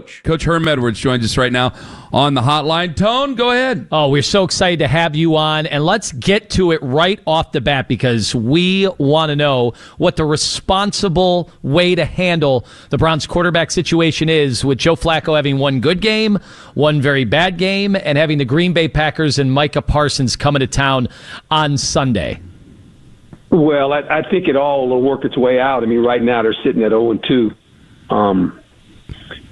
coach. Coach Herm Edwards joins us right now on the hotline. Tone, go ahead. Oh, we're so excited to have you on, and let's get to it right off the bat because we want to know what the responsible way to handle the Browns quarterback situation is with Joe Flacco having one good game, one very bad game, and having the Green Bay Packers and Micah Parsons coming to town on Sunday. Well, I think it all will work its way out. I mean, right now they're sitting at 0-2.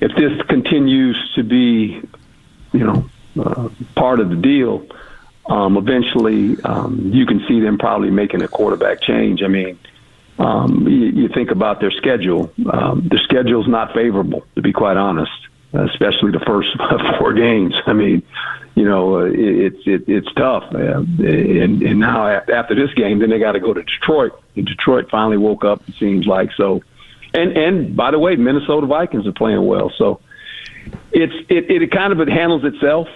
If this continues to be, part of the deal, eventually you can see them probably making a quarterback change. I mean, you think about their schedule. Their schedule's not favorable, to be quite honest, especially the first 4 games. I mean, it's tough. And now after this game, then they got to go to Detroit. And Detroit finally woke up, it seems like. So, and by the way, Minnesota Vikings are playing well. So it kind of handles itself.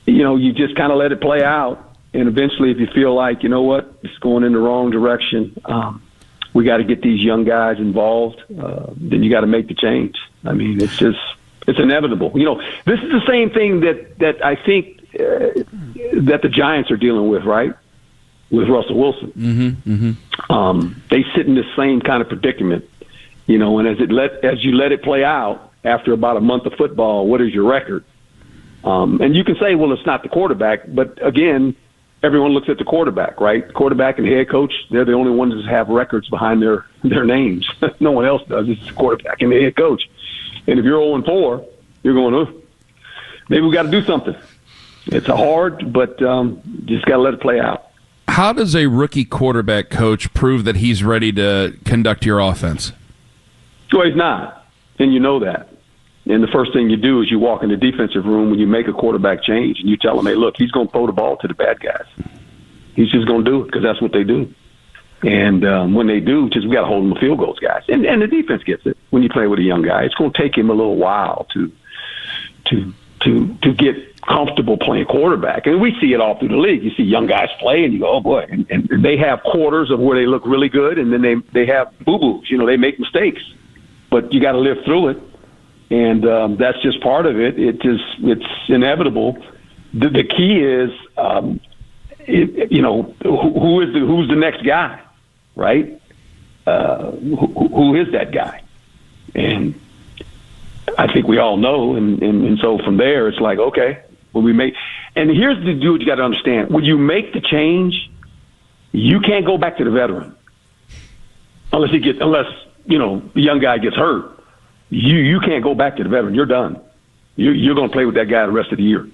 You just kind of let it play out. And eventually, if you feel like, you know what, it's going in the wrong direction, we got to get these young guys involved, then you got to make the change. I mean, it's inevitable. This is the same thing that I think that the Giants are dealing with, right? With Russell Wilson. They sit in the same kind of predicament, and as you let it play out after about a month of football, what is your record? And you can say, well, it's not the quarterback, but again, everyone looks at the quarterback, right? Quarterback and head coach, they're the only ones that have records behind their names. No one else does. It's the quarterback and the head coach. And if you're 0-4, you're going, oh, maybe we got to do something. It's hard, but just got to let it play out. How does a rookie quarterback coach prove that he's ready to conduct your offense? Well, he's not, and you know that. And the first thing you do is you walk in the defensive room when you make a quarterback change, and you tell him, hey, look, he's going to throw the ball to the bad guys. He's just going to do it because that's what they do. And when they do, we got to hold them to field goals, guys. And the defense gets it when you play with a young guy. It's going to take him a little while to get comfortable playing quarterback. And we see it all through the league. You see young guys play, and you go, oh, boy. And they have quarters of where they look really good, and then they have boo-boos. They make mistakes. But you got to live through it. And that's just part of it. It's inevitable. The key is, who's the next guy, right? Who is that guy? And I think we all know. And so from there, it's like, okay, when we make, and here's the dude you got to understand: when you make the change, you can't go back to the veteran unless the young guy gets hurt. You can't go back to the veteran. You're done. You're going to play with that guy the rest of the year.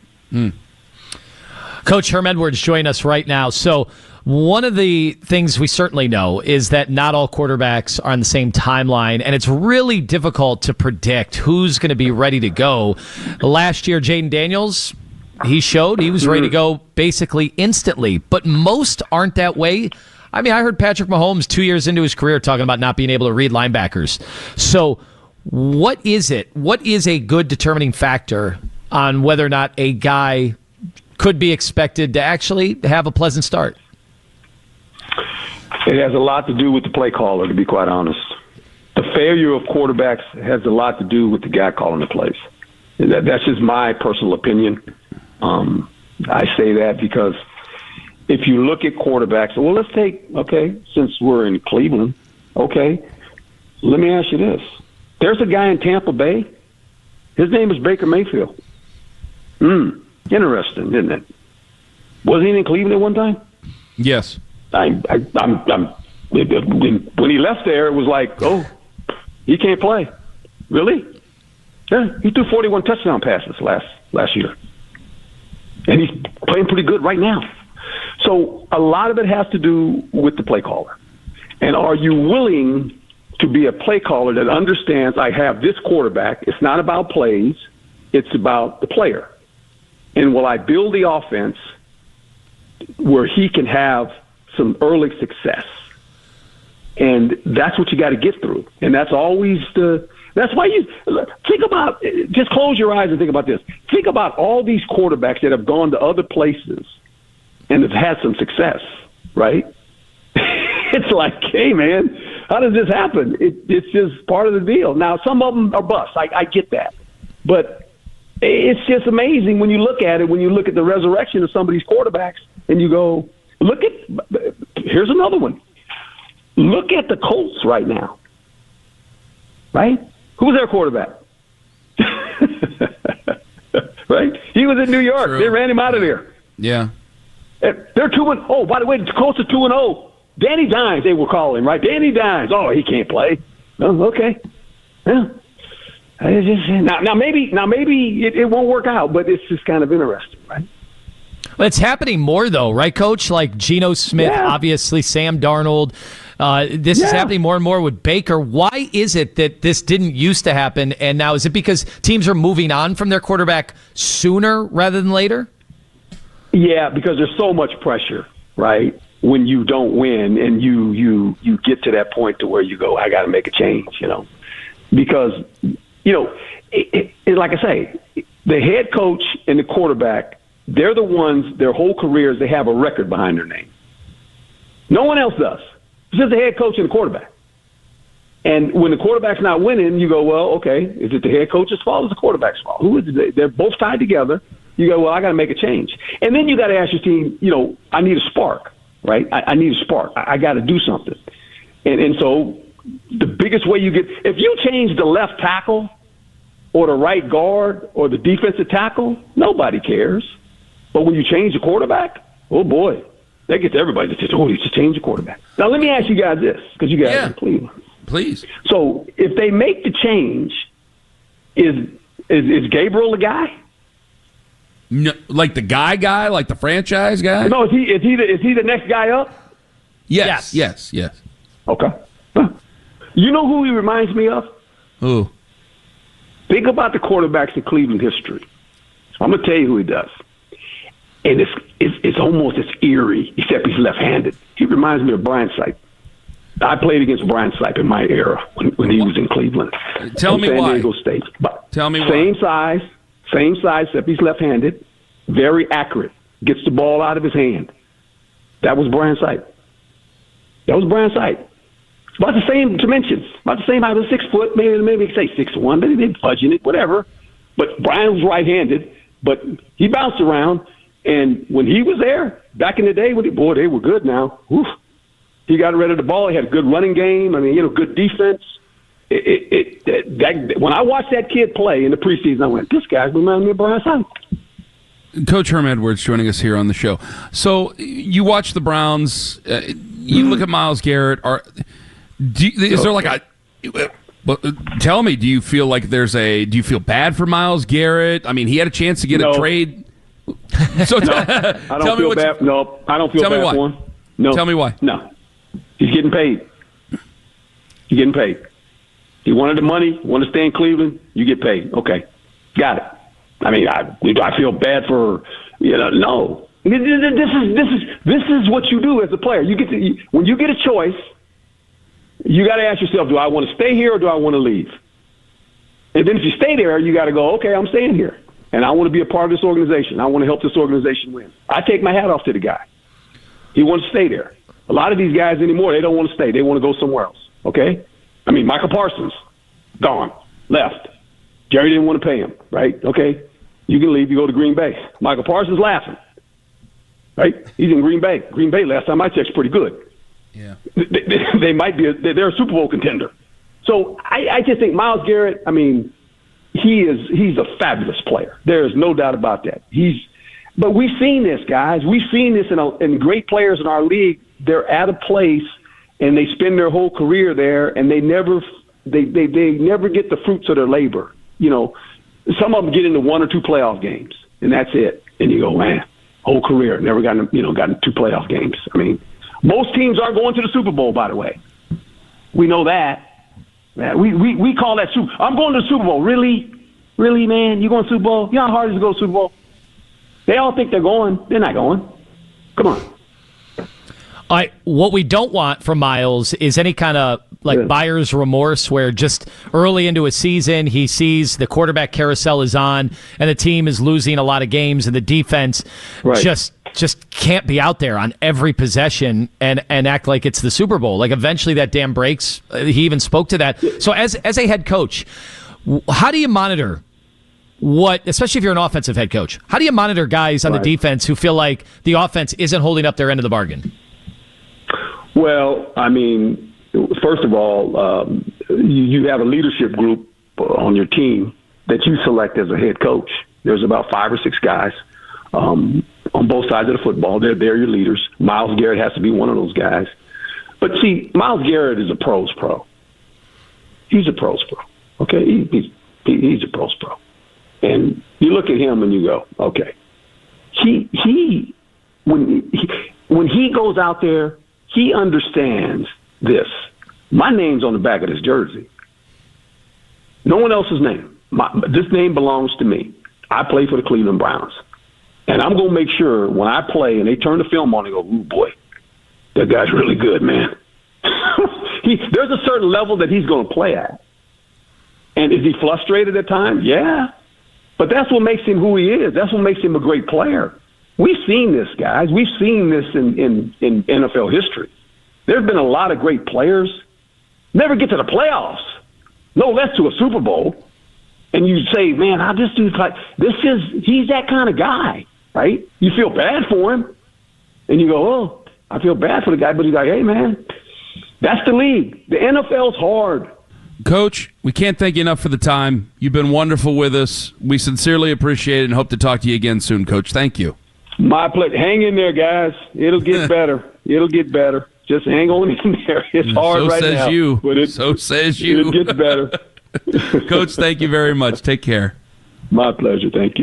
Coach Herm Edwards joining us right now. So one of the things we certainly know is that not all quarterbacks are on the same timeline, and it's really difficult to predict who's going to be ready to go. Last year, Jaden Daniels, he showed he was ready to go basically instantly, but most aren't that way. I mean, I heard Patrick Mahomes 2 years into his career talking about not being able to read linebackers. So what is it? What is a good determining factor on whether or not a guy could be expected to actually have a pleasant start? It has a lot to do with the play caller, to be quite honest. The failure of quarterbacks has a lot to do with the guy calling the plays. That's just my personal opinion. I say that because if you look at quarterbacks, well, let's take, since we're in Cleveland, let me ask you this. There's a guy in Tampa Bay. His name is Baker Mayfield. Interesting, isn't it? Wasn't he in Cleveland at one time? Yes. When he left there, it was like, oh, he can't play. Really? Yeah, he threw 41 touchdown passes last year. And he's playing pretty good right now. So a lot of it has to do with the play caller. And are you willing to be a play caller that understands I have this quarterback? It's not about plays. It's about the player. And will I build the offense where he can have some early success? And that's what you got to get through. And that's always that's why you think about, just close your eyes and think about this. Think about all these quarterbacks that have gone to other places and have had some success, right? It's like, hey, man, how does this happen? It's just part of the deal. Now, some of them are busts. I get that. But it's just amazing when you look at it, when you look at the resurrection of some of these quarterbacks, and you go, here's another one. Look at the Colts right now. Right? Who's their quarterback? Right? He was in New York. True. They ran him out of there. Yeah. They're 2-0. By the way, the Colts are 2-0. Danny Dimes, they were calling, right? Danny Dimes. Oh, he can't play. Oh, okay. Yeah. Now maybe it won't work out, but it's just kind of interesting, right? Well, it's happening more, though, right, Coach? Like Geno Smith, obviously, Sam Darnold. This is happening more and more with Baker. Why is it that this didn't used to happen, and now is it because teams are moving on from their quarterback sooner rather than later? Yeah, because there's so much pressure, right? When you don't win and you get to that point to where you go, I got to make a change, because, like I say, the head coach and the quarterback, they're the ones, their whole careers, they have a record behind their name. No one else does. It's just the head coach and the quarterback. And when the quarterback's not winning, you go, well, okay, is it the head coach's fault or is it the quarterback's fault? Who is it? They're both tied together. You go, well, I got to make a change. And then you got to ask your team, I need a spark, right? I need a spark. I got to do something. And so the biggest way you get – if you change the left tackle or the right guard or the defensive tackle, nobody cares. But when you change the quarterback, oh, boy. That gets everybody to say, oh, you should change the quarterback. Now, let me ask you guys this, because you guys are in Cleveland. Please. So, if they make the change, is Gabriel the guy? No, like the guy, like the franchise guy? No, is he the next guy up? Yes. Okay. Huh. You know who he reminds me of? Who? Think about the quarterbacks in Cleveland history. I'm going to tell you who he does. And it's almost as eerie, except he's left-handed. He reminds me of Brian Sipe. I played against Brian Sipe in my era when he was in Cleveland. Tell me why. San Diego State. But Tell me same why. Same size, except he's left-handed. Very accurate. Gets the ball out of his hand. That was Brian Sipe. It's about the same dimensions. About the same height. 6 foot, maybe say 6'1", maybe they're fudging it, whatever. But Brian was right-handed, but he bounced around. And when he was there, back in the day, they were good now. Oof. He got rid of the ball. He had a good running game. Good defense. When I watched that kid play in the preseason, I went, this guy reminds me of Brian Sipe. Coach Herm Edwards joining us here on the show. So you watch the Browns. You look at Myles Garrett. Is there like a... Tell me, do you feel like do you feel bad for Myles Garrett? I mean, he had a chance to get a trade... So I don't feel bad. No, I don't feel bad for him. No. Tell me why. No. He's getting paid. He wanted the money, wanted to stay in Cleveland, you get paid. Okay. Got it. I mean, I feel bad for, no. This is what you do as a player. When you get a choice, you got to ask yourself, do I want to stay here or do I want to leave? And then if you stay there, you got to go, okay, I'm staying here. And I want to be a part of this organization. I want to help this organization win. I take my hat off to the guy. He wants to stay there. A lot of these guys anymore, they don't want to stay. They want to go somewhere else, okay? I mean, Michael Parsons, gone, left. Jerry didn't want to pay him, right? Okay, you can leave. You go to Green Bay. Michael Parsons laughing, right? He's in Green Bay. Green Bay, last time I checked, is pretty good. Yeah. They might be they're a Super Bowl contender. So I just think Myles Garrett, I mean, he's a fabulous player. There is no doubt about that. But we've seen this, guys. We've seen this in great players in our league. They're at a place and they spend their whole career there, and they never get the fruits of their labor. Some of them get into 1 or 2 playoff games, and that's it. And you go, man, whole career never gotten 2 playoff games. I mean, most teams aren't going to the Super Bowl, by the way. We know that. We call that Super. I'm going to the Super Bowl. Really, man? You going to the Super Bowl? You know how hard it is to go to the Super Bowl? They all think they're going. They're not going. Come on. What we don't want from Myles is any kind of buyer's remorse where just early into a season he sees the quarterback carousel is on and the team is losing a lot of games and the defense just can't be out there on every possession and act like it's the Super Bowl. Like eventually that dam breaks. He even spoke to that. So as a head coach, how do you monitor especially if you're an offensive head coach, how do you monitor guys on the defense who feel like the offense isn't holding up their end of the bargain? Well, I mean, first of all, you have a leadership group on your team that you select as a head coach. There's about 5 or 6 guys on both sides of the football. They're your leaders. Myles Garrett has to be one of those guys. But see, Myles Garrett is a pros pro. He's a pros pro. Okay, he's a pros pro. And you look at him and you go, okay, when he goes out there, he understands this. My name's on the back of this jersey. No one else's name. This name belongs to me. I play for the Cleveland Browns. And I'm going to make sure when I play and they turn the film on and go, ooh, boy, that guy's really good, man. There's a certain level that he's going to play at. And is he frustrated at times? Yeah. But that's what makes him who he is. That's what makes him a great player. We've seen this, guys. We've seen this in NFL history. There have been a lot of great players never get to the playoffs, no less to a Super Bowl. And you say, man, how this dude's like, he's that kind of guy, right? You feel bad for him. And you go, oh, I feel bad for the guy. But he's like, hey, man, that's the league. The NFL's hard. Coach, we can't thank you enough for the time. You've been wonderful with us. We sincerely appreciate it and hope to talk to you again soon, Coach. Thank you. My pleasure. Hang in there, guys. It'll get better. It'll get better. Just hang on in there. It's hard right now. So says you. It gets better. Coach, thank you very much. Take care. My pleasure. Thank you.